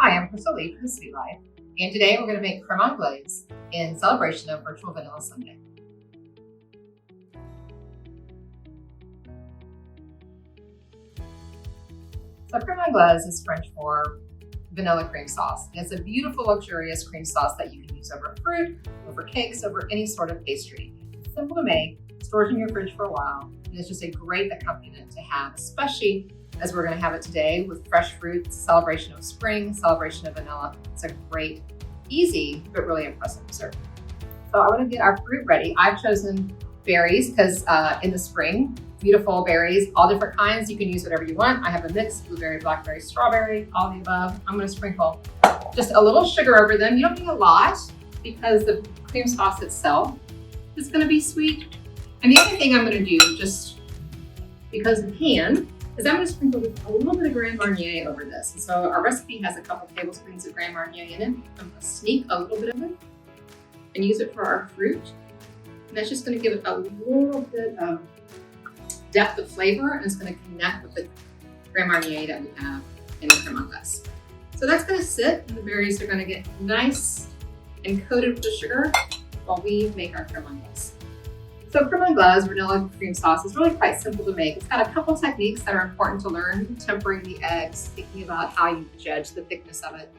Hi, I'm Leach from Sweet Life, and today we're going to make Crème Anglaise in celebration of Virtual Vanilla Sunday. So Crème Anglaise is French for vanilla cream sauce. It's a beautiful, luxurious cream sauce that you can use over fruit, over cakes, over any sort of pastry. It's simple to make, stores in your fridge for a while, and it's just a great accompaniment to have, especially as we're going to have it today with fresh fruit. It's a celebration of spring, celebration of vanilla. It's a great, easy, but really impressive dessert. So I want to get our fruit ready. I've chosen berries because in the spring, beautiful berries, all different kinds. You can use whatever you want. I have a mix, blueberry, blackberry, strawberry, all the above. I'm going to sprinkle just a little sugar over them. You don't need a lot because the cream sauce itself is going to be sweet. And the other thing I'm going to do, just because I can, is I'm going to sprinkle just a little bit of Crème Marnier over this. And so our recipe has a couple tablespoons of Crème Marnier in it. I'm going to sneak a little bit of it and use it for our fruit. And that's just going to give it a little bit of depth of flavor, and it's going to connect with the Crème Marnier that we have in the Crème Anglaise. So that's going to sit, and the berries are going to get nice and coated with the sugar while we make our Crème Anglaise. So Crème Anglaise vanilla cream sauce is really quite simple to make. It's got a couple techniques that are important to learn: tempering the eggs, thinking about how you judge the thickness of it.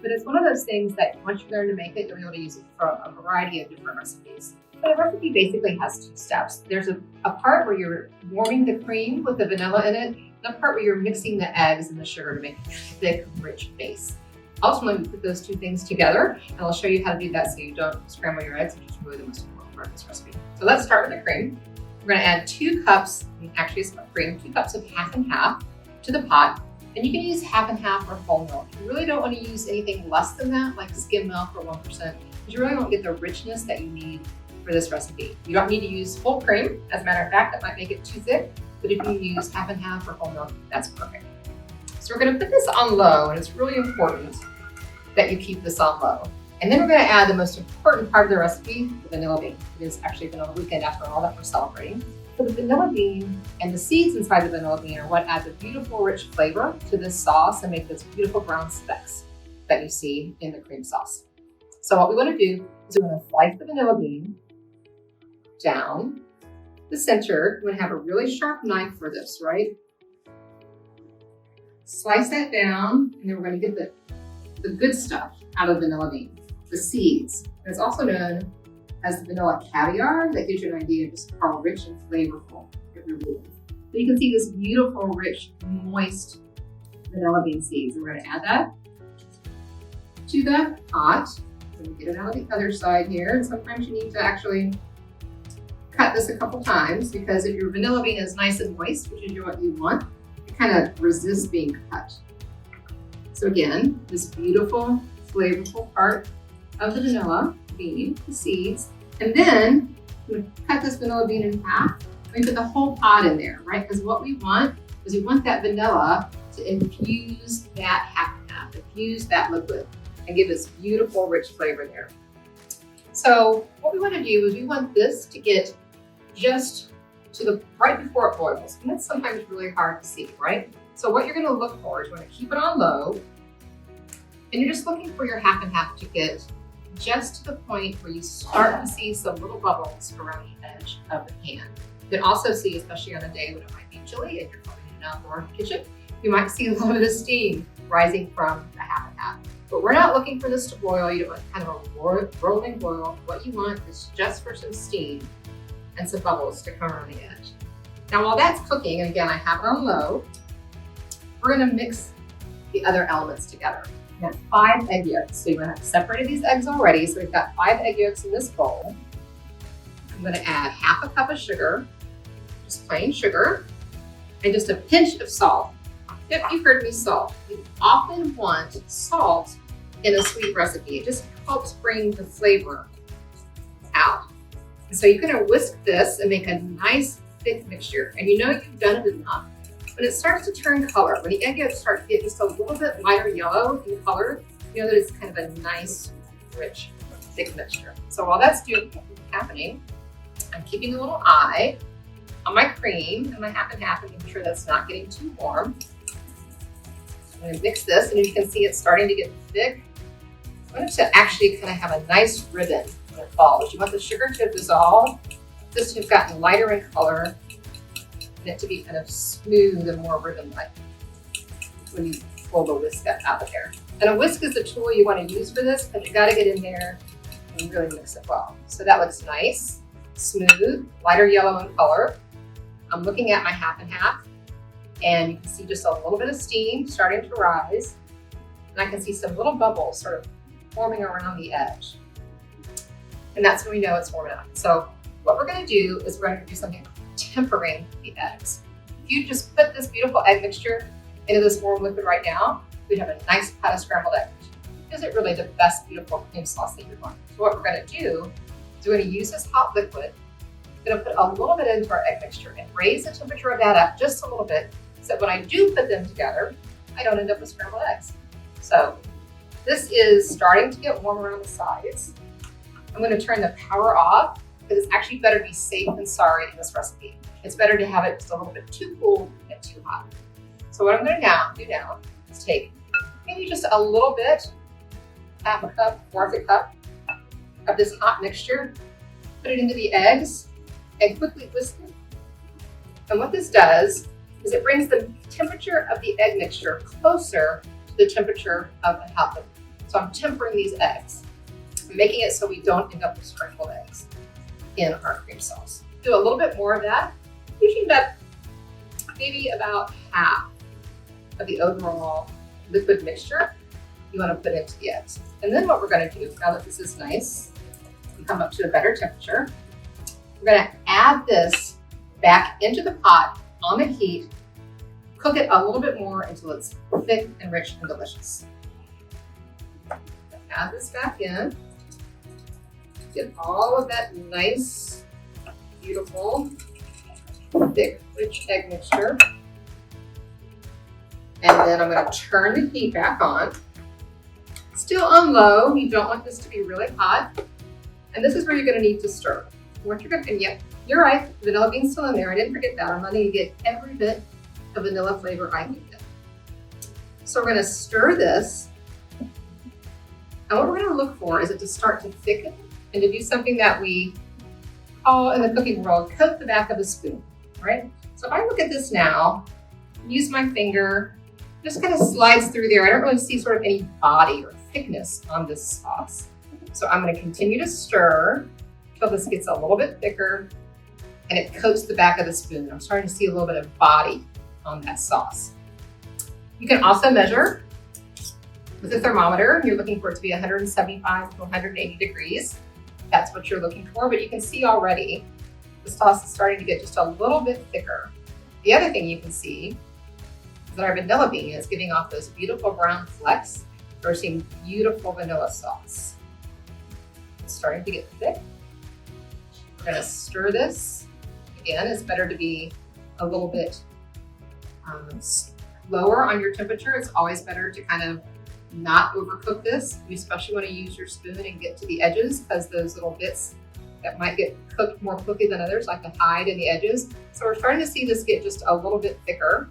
But it's one of those things that once you learn to make it, you'll be able to use it for a variety of different recipes. So the recipe basically has two steps. There's a part where you're warming the cream with the vanilla in it, and a part where you're mixing the eggs and the sugar to make a thick, rich base. Ultimately, we put those two things together, and I'll show you how to do that so you don't scramble your eggs, which is really the most important part of this recipe. So let's start with the cream. We're going to add 2 cups, actually it's not cream, 2 cups of half and half to the pot. And you can use half and half or whole milk. You really don't want to use anything less than that, like skim milk or 1%, because you really won't get the richness that you need for this recipe. You don't need to use full cream. As a matter of fact, that might make it too thick, but if you use half and half or whole milk, that's perfect. So we're going to put this on low, and it's really important that you keep this on low. And then we're going to add the most important part of the recipe, the vanilla bean. It is actually vanilla weekend after all that we're celebrating. So the vanilla bean and the seeds inside the vanilla bean are what adds a beautiful, rich flavor to this sauce and make those beautiful brown specks that you see in the cream sauce. So what we want to do is we're going to slice the vanilla bean down the center. We're going to have a really sharp knife for this, right? Slice that down, and then we're going to get the good stuff out of the vanilla bean, the seeds. And it's also known as the vanilla caviar. That gives you an idea of just how rich and flavorful it really is. So you can see this beautiful, rich, moist vanilla bean seeds. And we're going to add that to the pot. So we get it out of the other side here. And sometimes you need to actually cut this a couple times, because if your vanilla bean is nice and moist, which is what you want, it kind of resists being cut. So again, this beautiful, flavorful part of the vanilla bean, the seeds, and then I'm going to cut this vanilla bean in half. We put the whole pot in there, right? Because what we want is we want that vanilla to infuse that half and half, infuse that liquid, and give this beautiful, rich flavor there. So what we want to do is we want this to get just to the right before it boils, and that's sometimes really hard to see, right? So what you're going to look for is you want to keep it on low, and you're just looking for your half and half to get just to the point where you start to see some little bubbles around the edge of the pan. You can also see, especially on a day when it might be chilly and you're probably in an outdoor kitchen, you might see a little bit of steam rising from the half and half. But we're not looking for this to boil. You don't want kind of a rolling boil. What you want is just for some steam and some bubbles to come around the edge. Now while that's cooking, and again I have it on low, we're going to mix the other elements together. We have 5 egg yolks. So you have separated these eggs already. So we've got 5 egg yolks in this bowl. I'm going to add half a cup of sugar, just plain sugar, and just a pinch of salt. Yep, you've heard me, salt. You often want salt in a sweet recipe. It just helps bring the flavor out. And so you're going to whisk this and make a nice thick mixture. And you know you've done it enough. When it starts to turn color, when the egg yolks start to get just a little bit lighter yellow in color, you know that it's kind of a nice, rich, thick mixture. So while that's happening, I'm keeping a little eye on my cream and my half and half and making sure that's not getting too warm. I'm going to mix this, and you can see it's starting to get thick. I want it to actually kind of have a nice ribbon when it falls. You want the sugar to dissolve, this to have gotten lighter in color, and it to be kind of smooth and more ribbon-like when you pull the whisk out of there. And a whisk is the tool you want to use for this, but you got to get in there and really mix it well. So that looks nice, smooth, lighter yellow in color. I'm looking at my half and half, and you can see just a little bit of steam starting to rise, and I can see some little bubbles sort of forming around the edge. And that's when we know it's warm enough. So what we're going to do is we're going to do something tempering the eggs. If you just put this beautiful egg mixture into this warm liquid right now, we'd have a nice pot of scrambled eggs. Isn't really the best beautiful cream sauce that you want. So what we're going to do is we're going to use this hot liquid. We're going to put a little bit into our egg mixture and raise the temperature of that up just a little bit, so when I do put them together, I don't end up with scrambled eggs. So this is starting to get warm around the sides. I'm going to turn the power off because it's actually better to be safe than sorry in this recipe. It's better to have it just a little bit too cool than too hot. So what I'm going to do now is take maybe just a little bit, half a cup, fourth a cup of this hot mixture, put it into the eggs, and quickly whisk it. And what this does is it brings the temperature of the egg mixture closer to the temperature of the hot liquid. So I'm tempering these eggs. I'm making it so we don't end up with scrambled eggs in our cream sauce. Do a little bit more of that. Usually end up maybe about half of the overall liquid mixture you want to put into the eggs. And then what we're going to do, now that this is nice, we come up to a better temperature, we're going to add this back into the pot on the heat, cook it a little bit more until it's thick and rich and delicious. Add this back in, get all of that nice, beautiful, thick, rich egg mixture. And then I'm going to turn the heat back on. Still on low, you don't want this to be really hot. And this is where you're going to need to stir. What you're going to, yep, you're right, vanilla bean's still in there. I didn't forget that. I'm letting you get every bit of vanilla flavor I can get. So we're going to stir this. And what we're going to look for is it to start to thicken and to do something that we call in the cooking world, coat the back of a spoon, right? So if I look at this now, use my finger, just kind of slides through there. I don't really see sort of any body or thickness on this sauce. So I'm going to continue to stir until this gets a little bit thicker and it coats the back of the spoon. I'm starting to see a little bit of body on that sauce. You can also measure with a thermometer. You're looking for it to be 175 to 180 degrees. That's what you're looking for, but you can see already the sauce is starting to get just a little bit thicker. The other thing you can see is that our vanilla bean is giving off those beautiful brown flecks. We're seeing beautiful vanilla sauce. It's starting to get thick. We're going to stir this. Again, it's better to be a little bit lower on your temperature. It's always better to kind of not overcook this. You especially want to use your spoon and get to the edges, because those little bits that might get cooked more quickly than others, like the hide and the edges. So we're starting to see this get just a little bit thicker.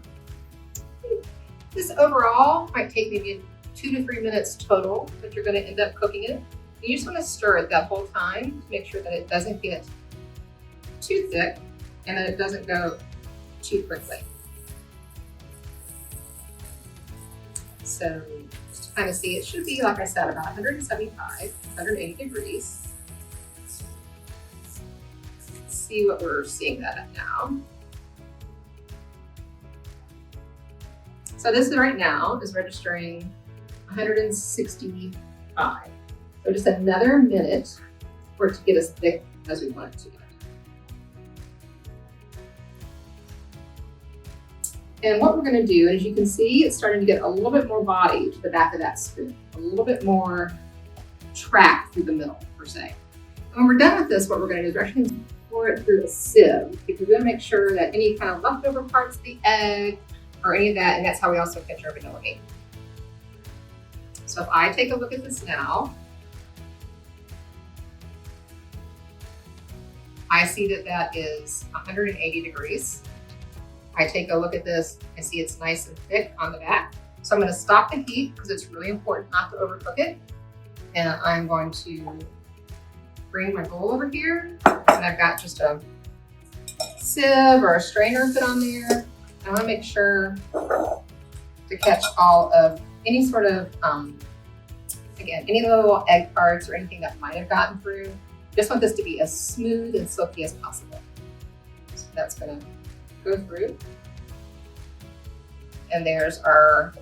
This overall might take maybe 2 to 3 minutes total, but you're going to end up cooking it. You just want to stir it that whole time to make sure that it doesn't get too thick and that it doesn't go too quickly. So just to kind of see, it should be, like I said, about 175, 180 degrees. Let's see what we're seeing that at now. So this right now is registering 165. So just another minute for it to get as thick as we want it to get. And what we're going to do, as you can see, it's starting to get a little bit more body to the back of that spoon, a little bit more track through the middle, per se. And when we're done with this, what we're going to do is we're actually going to pour it through a sieve, because we're going to make sure that any kind of leftover parts of the egg or any of that, and that's how we also catch our vanilla bean. So if I take a look at this now, I see that that is 180 degrees. I take a look at this, I see it's nice and thick on the back. So I'm going to stop the heat because it's really important not to overcook it. And I'm going to bring my bowl over here, and I've got just a sieve or a strainer put on there. I want to make sure to catch all of any sort of, again, any little egg parts or anything that might have gotten through. Just want this to be as smooth and silky as possible. So that's going to go through. And there's our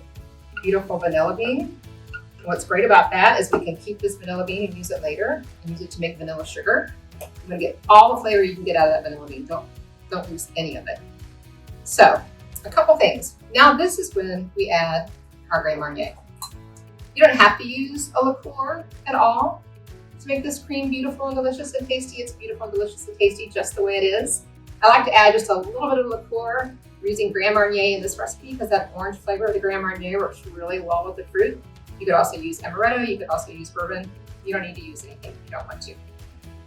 beautiful vanilla bean. And what's great about that is we can keep this vanilla bean and use it later and use it to make vanilla sugar. You're gonna get all the flavor you can get out of that vanilla bean. Don't lose any of it. So, a couple things. Now this is when we add our Crème Marnier. You don't have to use a liqueur at all to make this cream beautiful and delicious and tasty. It's beautiful and delicious and tasty just the way it is. I like to add just a little bit of liqueur. We're using Crème Marnier in this recipe because that orange flavor of the Crème Marnier works really well with the fruit. You could also use amaretto, you could also use bourbon. You don't need to use anything if you don't want to.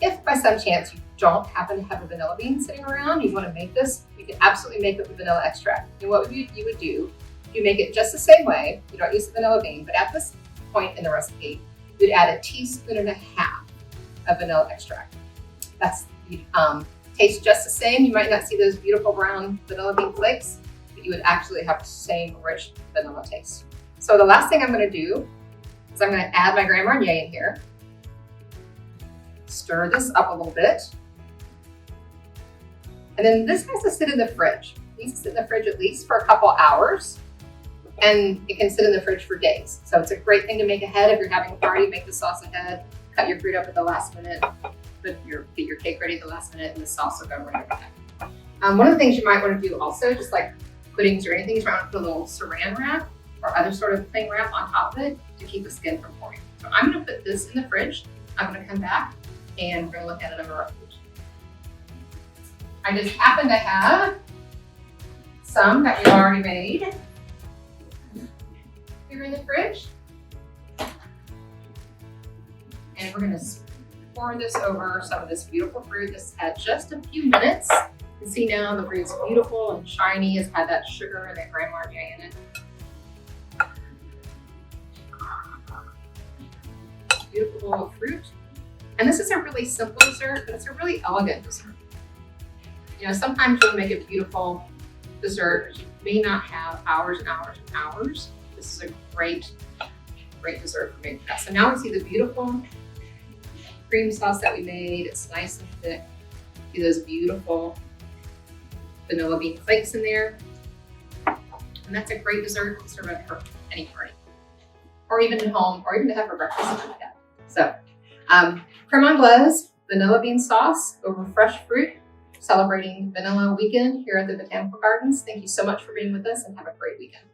If by some chance you don't happen to have a vanilla bean sitting around, you want to make this, you can absolutely make it with vanilla extract. And what you would do, you make it just the same way, you don't use the vanilla bean, but at this point in the recipe, you'd add 1.5 teaspoons of vanilla extract. That's tastes just the same. You might not see those beautiful brown vanilla bean flakes, but you would actually have the same rich vanilla taste. So the last thing I'm going to do is I'm going to add my Crème Marnier in here. Stir this up a little bit. And then this has to sit in the fridge. It needs to sit in the fridge at least for a couple hours. And it can sit in the fridge for days. So it's a great thing to make ahead. If you're having a party, make the sauce ahead. Cut your fruit up at the last minute. Get your cake ready at the last minute, and the sauce will go right over that. One of the things you might want to do also, just like puddings or anything, is you might want to put a little saran wrap or other sort of cling wrap on top of it to keep the skin from pouring. So I'm going to put this in the fridge. I'm going to come back and we're going to look at it over our fridge. I just happen to have some that we already made here in the fridge. And we're going to pour this over some of this beautiful fruit. This had just a few minutes. You can see now the fruit's beautiful and shiny. It's had that sugar and that Crème Marnier in it. Beautiful bowl of fruit. And this is a really simple dessert, but it's a really elegant dessert. You know, sometimes you'll make a beautiful dessert, but you may not have hours and hours and hours. This is a great dessert for making that. So now we see the beautiful cream sauce that we made. It's nice and thick. See those beautiful vanilla bean flakes in there. And that's a great dessert to serve at any party, or even at home, or even to have for breakfast like that. So, Crème Anglaise, vanilla bean sauce over fresh fruit, celebrating Vanilla Weekend here at the Botanical Gardens. Thank you so much for being with us, and have a great weekend.